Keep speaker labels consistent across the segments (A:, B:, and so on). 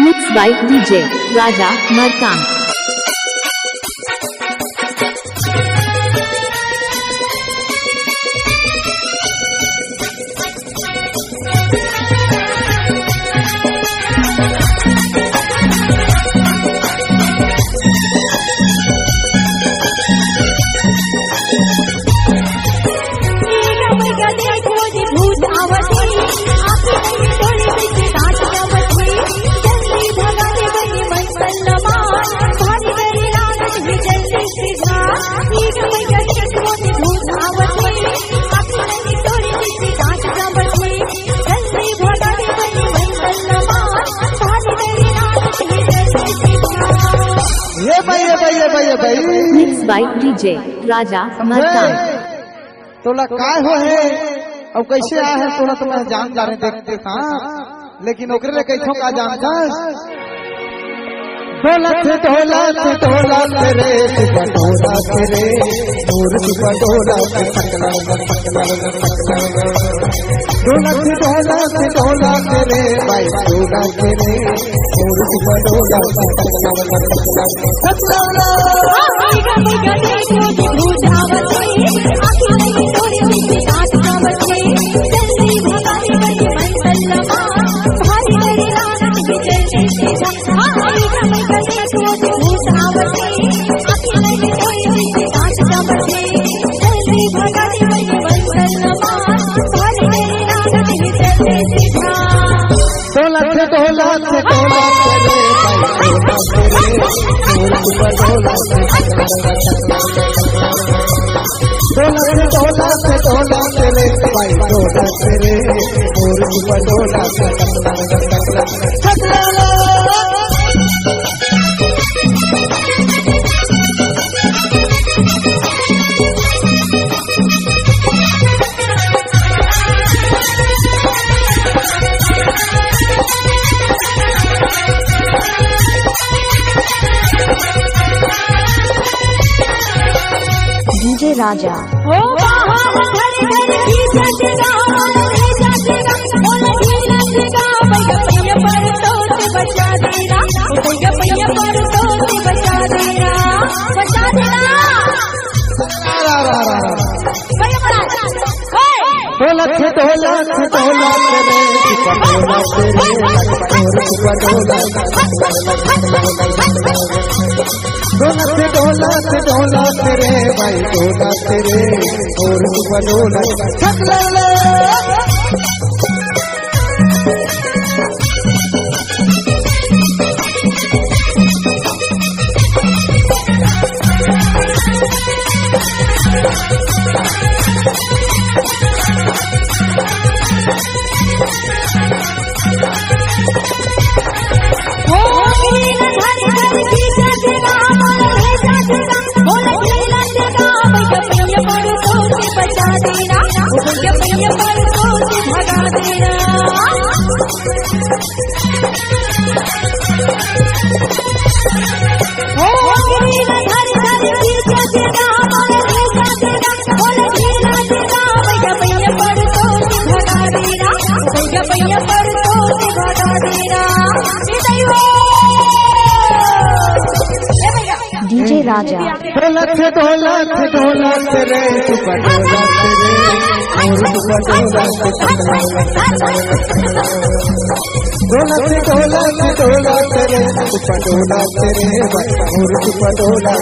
A: Mixed by DJ Raja Markan. Mixed by DJ Raja Markan.
B: तोला काय हो है अब कैसे आया है तोला तो मैं जान जाने देखते था लेकिन ओकरे ले कैसो का जान था ढोला तेरे बटोरा तेरे दूर की बटोरा ढोला तेरे भाई ढोला तेरे दूर की बटोरा ढोला तेरे भाई ढोला तेरे दूर की बटोरा
A: DJ Raja.
B: ढोला तेरे भाई ढोला तेरे और बडोला
A: DJ Raja.
B: ढोला तेरे बटोला तेरे और बटोला ढोला तेरे बटोला तेरे और बटोला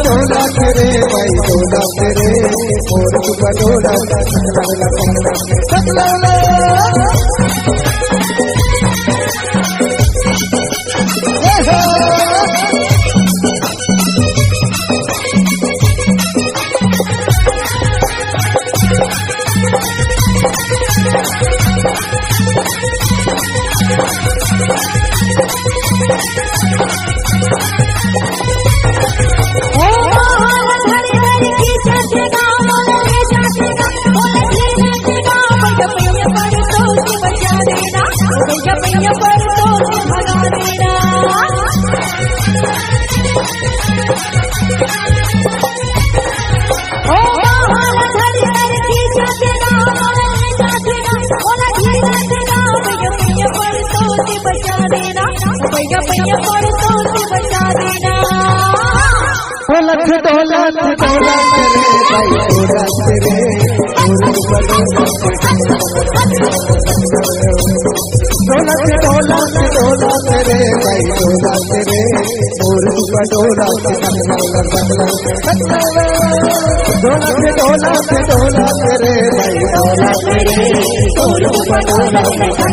B: ढोला तेरे भाई ढोला तेरे और बटोला लख दौलत दौलत रे भाई दौलत रे दौलत दौलत दौलत रे भाई दौलत रे और दौलत दौलत दौलत दौलत रे भाई दौलत रे और दौलत दौलत रे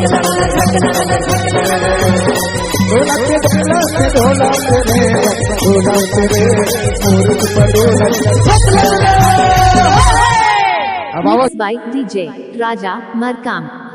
A: Mixed by DJ Raja Markam.